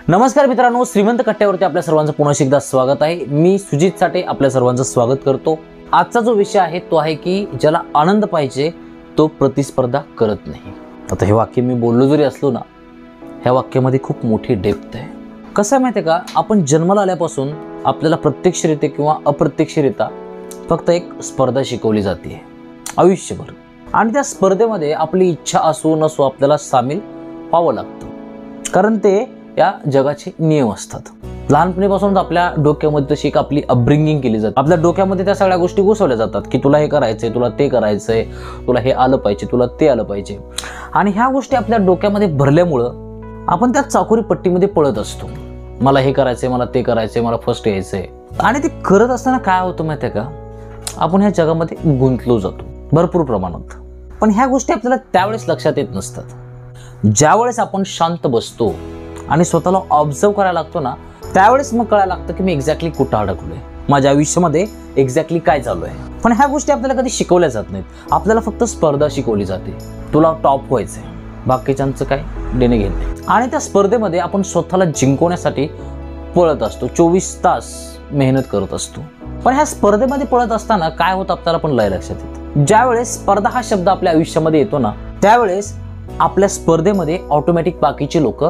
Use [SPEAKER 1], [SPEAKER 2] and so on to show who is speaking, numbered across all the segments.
[SPEAKER 1] नमस्कार मित्रांनो, श्रीमंत कट्ट्यावरती आपल्या सर्वांचं पुन्हा एकदा स्वागत आहे। मी सुजित साठे आपल्या सर्वांचं स्वागत करतो। आजचा जो विषय आहे तो आहे की ज्याला आनंद पाहिजे तो प्रतिस्पर्धा करत नाही। आता हे वाक्य मी बोललो जरी असलो ना, ह्या वाक्यामध्ये खूप मोठी डेप्थ आहे। कसं माहिती आहे का, आपण जन्माला आल्यापासून आपल्याला प्रत्यक्षरित्या किंवा अप्रत्यक्षरित्या फक्त एक स्पर्धा शिकवली जाते आयुष्यभर, आणि त्या स्पर्धेमध्ये आपली इच्छा असो नसो आपल्याला सामील व्हावं लागतं, कारण ते या जगाचे नियम असतात। लहानपणीपासून आपल्या डोक्यामध्ये तशी एक आपली अपब्रिंगिंग केली जाते। आपल्या डोक्यामध्ये त्या सगळ्या गोष्टी घुसवल्या जातात की तुला हे करायचंय, तुला ते करायचंय, तुला हे आलं पाहिजे, तुला ते आलं पाहिजे, आणि ह्या गोष्टी आपल्या डोक्यामध्ये भरल्यामुळं आपण त्या चाकोरी पट्टीमध्ये पळत असतो। मला हे करायचंय, मला ते करायचंय, मला फर्स्ट यायचंय, आणि ते करत असताना काय होतं माहिती आहे का, आपण ह्या जगामध्ये गुंतलो जातो भरपूर प्रमाणात। पण ह्या गोष्टी आपल्याला त्यावेळेस लक्षात येत नसतात। ज्यावेळेस आपण शांत बसतो आणि स्वतःला ऑब्झर्व करायला लागतो ना, त्यावेळेस मग कळायला लागतं की मी एक्झॅक्टली कुठं अडकलोय, माझ्या आयुष्यामध्ये एक्झॅक्टली काय चालू आहे। पण ह्या गोष्टी आपल्याला कधी शिकवल्या जात नाहीत। आपल्याला फक्त स्पर्धा शिकवली जाते, तुला टॉप व्हायचंय, बाकीच्यांचं काय देणे घेणे, आणि त्या स्पर्धेमध्ये आपण स्वतःला जिंकवण्यासाठी पळत असतो, 24 तास मेहनत करत असतो। पण ह्या स्पर्धेमध्ये पळत असताना काय होतं आपल्याला पण लय लक्षात येतं। ज्यावेळेस स्पर्धा हा शब्द आपल्या आयुष्यामध्ये येतो ना, त्यावेळेस आपल्या स्पर्धेमध्ये ऑटोमॅटिक बाकीचे लोक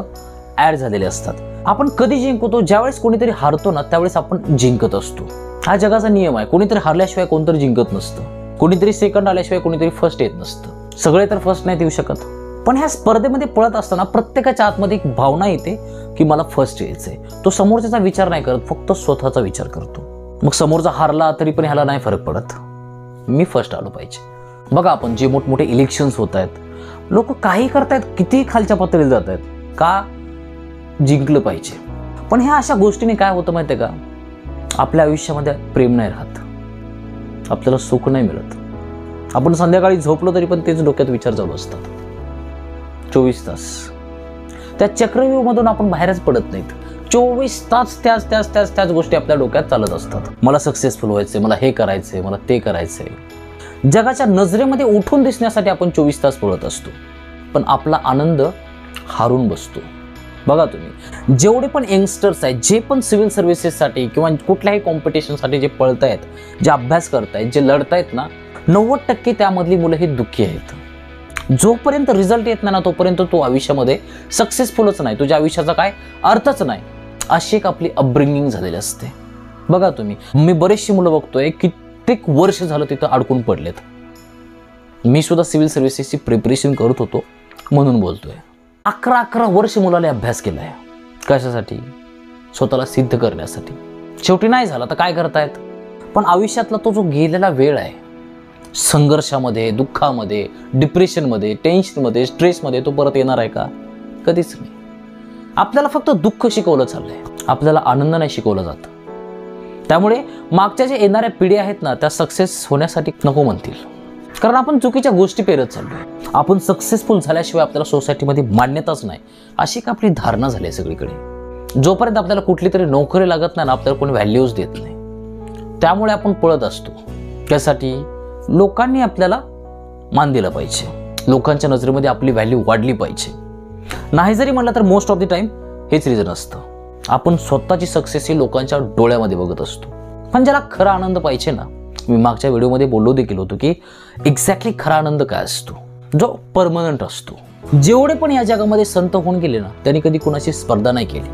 [SPEAKER 1] ऍड झालेले असतात। आपण कधी जिंकतो, ज्यावेळेस कोणीतरी हारतो ना त्यावेळेस आपण जिंकत असतो। हा जगाचा नियम आहे, कोणीतरी हारल्याशिवाय कोणतरी जिंकत नसतं, कोणीतरी सेकंड आल्याशिवाय कोणीतरी फर्स्ट येत नसतं, सगळे तर फर्स्ट नाही येऊ शकत। पण ह्या स्पर्धेमध्ये पळत असताना प्रत्येकाच्या आतमध्ये एक भावना येते की मला फर्स्ट यायचंय। तो समोरच्याचा विचार नाही करत, फक्त स्वतःचा विचार करतो। मग समोरचा हारला तरी पण ह्याला नाही फरक पडत, मी फर्स्ट आलो पाहिजे। बघा, आपण जे मोठमोठे इलेक्शन्स होत आहेत, लोक काही करतायत, किती खालच्या पातळीला जात आहेत, का जिंकलं पाहिजे। पण ह्या अशा गोष्टीने काय होतं माहितीये का, आपल्या आयुष्यामध्ये प्रेम नाही राहत, आपल्याला सुख नाही मिळत। आपण संध्याकाळी झोपलो तरी पण तेच डोक्यात विचार चालू असतात 24 तास। त्या चक्रव्यूहामधून आपण बाहेरच पडत नाहीत। 24 तास त्याच गोष्टी आपल्या डोक्यात चालत असतात। मला सक्सेसफुल व्हायचंय, मला हे करायचंय, मला ते करायचंय। जगाच्या नजरेमध्ये उठून दिसण्यासाठी आपण 24 तास पळत असतो, पण आपला आनंद हारून बसतो। बघा, तुम्ही जेवढे पण यंगस्टर्स आहेत, जे पण सिव्हिल सर्व्हिसेससाठी किंवा कुठल्याही कॉम्पिटिशनसाठी जे पळतायत, जे अभ्यास करतायत, जे लढतायत ना, 90% त्यामधली मुलं ही दुःखी आहेत। जोपर्यंत रिझल्ट येत नाही ना, तोपर्यंत तो आयुष्यामध्ये सक्सेसफुलच नाही, तुझ्या आयुष्याचा काय अर्थच नाही, अशी एक आपली अपब्रिंगिंग झालेली असते। बघा तुम्ही, मी बरेचशी मुलं बघतोय कित्येक वर्ष झालं तिथं अडकून पडलेत। मी सुद्धा सिव्हिल सर्व्हिसेसची प्रिपरेशन करत होतो म्हणून बोलतोय। 11 वर्ष मुलाने अभ्यास केलाय, कशासाठी? स्वतःला सिद्ध करण्यासाठी। शेवटी नाही झाला तर काय करतायत? पण आयुष्यातला तो जो गेलेला वेळ आहे, संघर्षामध्ये, दुःखामध्ये, डिप्रेशनमध्ये, टेन्शनमध्ये, स्ट्रेसमध्ये, तो परत येणार आहे का? कधीच नाही। आपल्याला फक्त दुःख शिकवलं चाललंय, आपल्याला आनंद नाही शिकवला जात। त्यामुळे मागच्या जे येणाऱ्या पिढी आहेत ना, त्या सक्सेस होण्यासाठी नको म्हणतील, कारण आपण चुकीच्या गोष्टी पेरत चाललोय। आपण सक्सेसफुल झाल्याशिवाय आपल्याला सोसायटीमध्ये मान्यताच नाही, अशी एक आपली धारणा झाली आहे सगळीकडे। जोपर्यंत आपल्याला कुठली तरी नोकरी लागत नाही ना, आपल्याला कोणी व्हॅल्यूज देत नाही। त्यामुळे आपण पळत असतो, त्यासाठी लोकांनी आपल्याला मान दिलं पाहिजे, लोकांच्या नजरेमध्ये आपली व्हॅल्यू वाढली पाहिजे। नाही जरी म्हणलं तर मोस्ट ऑफ द टाइम हेच रिझन असतं, आपण स्वतःची सक्सेस ही लोकांच्या डोळ्यामध्ये बघत असतो। पण ज्याला खरा आनंद पाहिजे ना, मी मागच्या व्हिडिओमध्ये बोललो देखील होतो की एक्झॅक्टली खरा आनंद काय असतो, जो परमनंट असतो। जेवढे पण या जगामध्ये संत होऊन गेले ना, त्यांनी कधी कोणाची स्पर्धा नाही केली,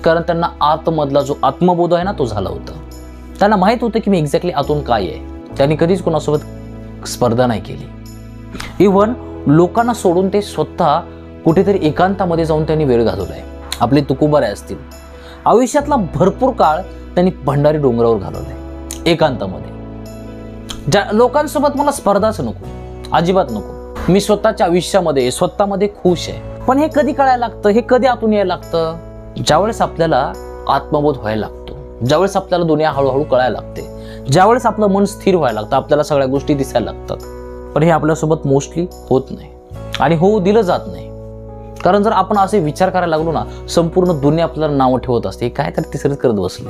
[SPEAKER 1] कारण त्यांना आतमधला जो आत्मबोध आहे ना, तो झाला होता। त्यांना माहित होतं की मी एक्झॅक्टली आतून काय आहे। त्यांनी कधीच कोणासोबत स्पर्धा नाही केली। इव्हन लोकांना सोडून ते स्वतः कुठेतरी एकांतामध्ये जाऊन त्यांनी वेळ घालवलाय। आपले तुकोबारे असतील, आयुष्यातला भरपूर काळ त्यांनी भंडारी डोंगरावर घालवलाय, एकांतामध्ये। ज्या लोकांसोबत मला स्पर्धाच नको, अजिबात नको, मी स्वतःच्या आयुष्यामध्ये स्वतःमध्ये खुश आहे। पण हे कधी कळायला लागतं, हे कधी आतून यायला लागतं? ज्यावेळेस आपल्याला आत्मबोध व्हायला लागतो, ज्यावेळेस आपल्याला दुनिया हळूहळू कळायला लागते, ज्यावेळेस आपलं मन स्थिर व्हायला लागतं, आपल्याला सगळ्या गोष्टी दिसायला लागतात। पण हे आपल्यासोबत मोस्टली होत नाही, आणि होऊ दिलं जात नाही। कारण जर आपण असे विचार करायला लागलो ना, संपूर्ण दुनिया आपल्याला नावं ठेवत असते, काय तर तिसरंच करत बसले,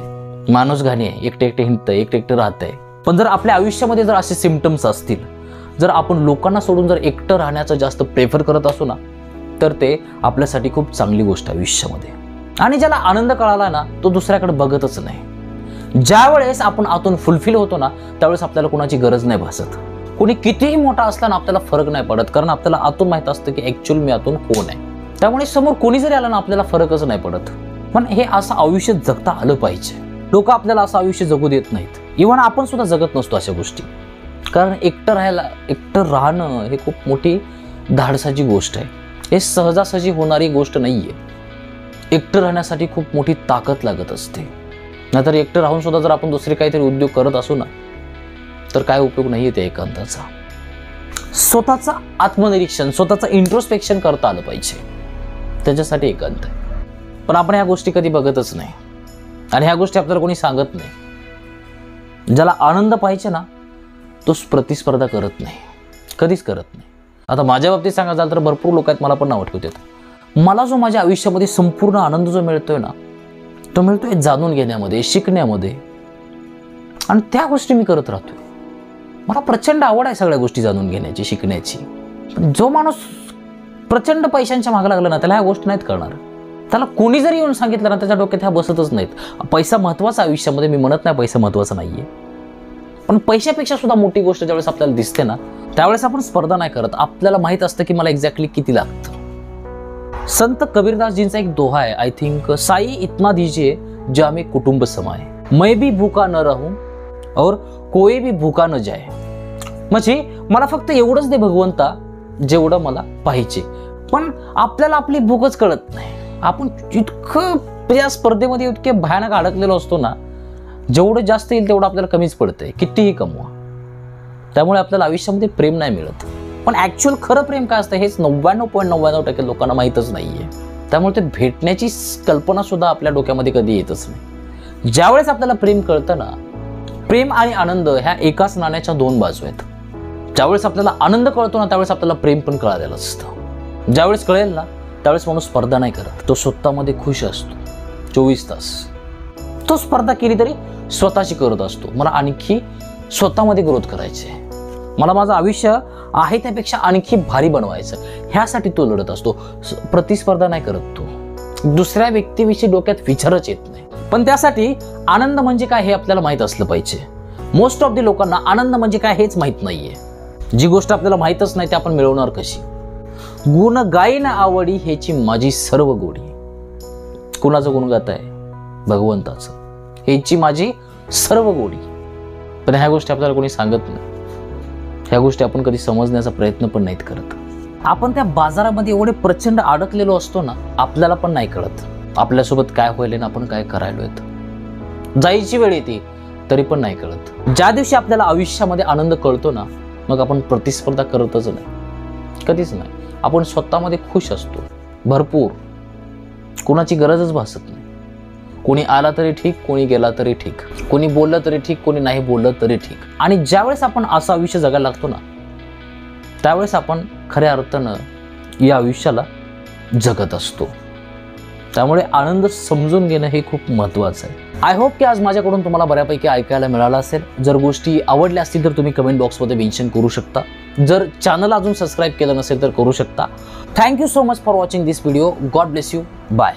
[SPEAKER 1] माणूस घाणी आहे, एकटे हिंडतंय, एकटे राहतंय। पण जर आपल्या आयुष्यामध्ये जर असे सिम्पटम्स असतील, जर आपण लोकांना सोडून जर एकटं राहण्याचं जास्त प्रेफर करत असू ना, तर ते आपल्यासाठी खूप चांगली गोष्ट आहे आयुष्यामध्ये। आणि ज्याला आनंद कळाला ना तो दुसऱ्याकडे बघतच नाही. ज्या वेळेस आपण आतून फुलफिल होतो ना त्यावेळेस आपल्याला कोणाची गरज नाही भासत. कोणी कितीही मोठा असला ना आपल्याला फरक नाही पडत, कारण आपल्याला आतून माहित असतं की ऍक्च्युअल मी आतून कोण आहे. त्यामुळे समोर कोणी जरी आला ना आपल्याला फरकच नाही पडत. पण हे असं आयुष्य जगता आलं पाहिजे. लोक आपल्याला असं आयुष्य जगू देत नाहीत. इव्हन आपण सुद्धा जगत नसतो अशा गोष्टी, कारण एकटं राहणं हे खूप मोठी धाडसाची गोष्ट आहे. हे सहजासहजी होणारी गोष्ट नाहीये. एकटं राहण्यासाठी खूप मोठी ताकद लागत असते. नाहीतर एकटं राहून सुद्धा जर आपण दुसरे काहीतरी उद्योग करत असू ना तर काय उपयोग नाहीये त्या एकांताचा. स्वतःचा आत्मनिरीक्षण, स्वतःचं इंट्रोस्पेक्शन करता आलं पाहिजे, त्याच्यासाठी एकांत आहे. पण आपण ह्या गोष्टी कधी बघतच नाही आणि ह्या गोष्टी आपल्याला कोणी सांगत नाही. ज्याला आनंद पाहिजे ना तो प्रतिस्पर्धा करत नाही, कधीच करत नाही. आता माझ्या बाबतीत सांगायचं झालं तर भरपूर लोक आहेत मला पण नाव ठेवतात. मला जो माझ्या आयुष्यामध्ये संपूर्ण आनंद जो मिळतोय ना तो मिळतोय जाणून घेण्यामध्ये, शिकण्यामध्ये, आणि त्या गोष्टी मी करत राहतोय. मला प्रचंड आवड आहे सगळ्या गोष्टी जाणून घेण्याची, शिकण्याची. पण जो माणूस प्रचंड पैशांच्या मागे लागला ना त्याला ह्या गोष्टी नाहीत करणार. त्याला कोणी जरी येऊन सांगितलं ना त्याच्या डोक्यात ह्या बसतच नाहीत. पैसा महत्वाचा आयुष्यामध्ये, मी म्हणत नाही पैसा महत्वाचा नाहीये, पण पैशापेक्षा सुद्धा मोठी गोष्ट ज्यावेळेस आपल्याला दिसते ना त्यावेळेस आपण स्पर्धा नाही करत. आपल्याला माहित असतं की मला एक्झॅक्टली किती लागतं. संत कबीरदासजींचा एक दोहा आहे, आय थिंक, साई इतना दीजिए जा में कुटुंब समाए, मैं भी भूखा न रहूं और कोई भी भूखा न जाए. म्हणजे मला फक्त एवढंच दे भगवंता जेवढं मला पाहिजे. पण आपल्याला आपली भूकच कळत नाही. आपण इतकं या स्पर्धेमध्ये इतके भयानक अडकलेलो असतो ना, जेवढं जास्त येईल तेवढं आपल्याला कमीच पडतंय, कितीही कमवा. त्यामुळे आपल्याला आयुष्यामध्ये प्रेम नाही मिळत. पण ऍक्च्युअल खरं प्रेम काय असतं हेच 99.99% लोकांना माहीतच नाहीये. त्यामुळे ते भेटण्याची कल्पना सुद्धा आपल्या डोक्यामध्ये कधी येतच नाही. ज्यावेळेस आपल्याला प्रेम कळतं ना, प्रेम आणि आनंद ह्या एकाच नाण्याच्या दोन बाजू आहेत. ज्यावेळेस आपल्याला आनंद कळतो ना त्यावेळेस आपल्याला प्रेम पण कळालेलं असतं. ज्यावेळेस कळेल ना त्यावेळेस माणूस स्पर्धा नाही करत, तो स्वतःमध्ये खुश असतो 24 तास. तो स्पर्धा केली तरी स्वतःशी करत असतो. मला आणखी स्वतःमध्ये ग्रोथ करायची आहे, मला माझं आयुष्य आहे त्यापेक्षा आणखी भारी बनवायचं, ह्यासाठी तो लढत असतो. प्रतिस्पर्धा नाही करत तो. दुसऱ्या व्यक्तीविषयी डोक्यात विचारच येत नाही. पण त्यासाठी आनंद म्हणजे काय हे आपल्याला माहित असलं पाहिजे. मोस्ट ऑफ द लोकांना आनंद म्हणजे काय हेच माहित नाहीये. जी गोष्ट आपल्याला माहितच नाही ती आपण मिळवणार कशी. गुण गाईन आवडी ह्याची माझी सर्व गोडी. कुणाचं गुण गात आहे? भगवंताचं. ह्याची माझी सर्व गोडी. पण ह्या गोष्टी आपल्याला कोणी सांगत नाही. ह्या गोष्टी आपण कधी समजण्याचा प्रयत्न पण नाहीत करत. आपण त्या बाजारामध्ये एवढे प्रचंड अडकलेलो असतो ना आपल्याला पण नाही कळत आपल्यासोबत काय होईल ना आपण काय करायलोय. जायची वेळ येते तरी पण नाही कळत. ज्या दिवशी आपल्याला आयुष्यामध्ये आनंद कळतो ना मग आपण प्रतिस्पर्धा करतच नाही, कधीच नाही. आपण स्वतःमध्ये खुश असतो भरपूर. कोणाची गरजच भासत नाही. कोणी आला तरी ठीक, कोणी गेला तरी ठीक, कोणी बोललं तरी ठीक, कोणी नाही बोललं तरी ठीक. आणि ज्यावेळेस आपण असं आयुष्य जगायला लागतो ना त्यावेळेस आपण खऱ्या अर्थानं या आयुष्याला जगत असतो. त्यामुळे आनंद समजून घेणं हे खूप महत्त्वाचं आहे. आय होप की आज माझ्याकडून तुम्हाला बऱ्यापैकी ऐकायला मिळालं असेल. जर गोष्टी आवडल्या असतील तर तुम्ही कमेंट बॉक्समध्ये मेन्शन करू शकता. जर चॅनल अजून सबस्क्राईब केलं नसेल तर करू शकता. Thank you so much for watching this video. God bless you. Bye.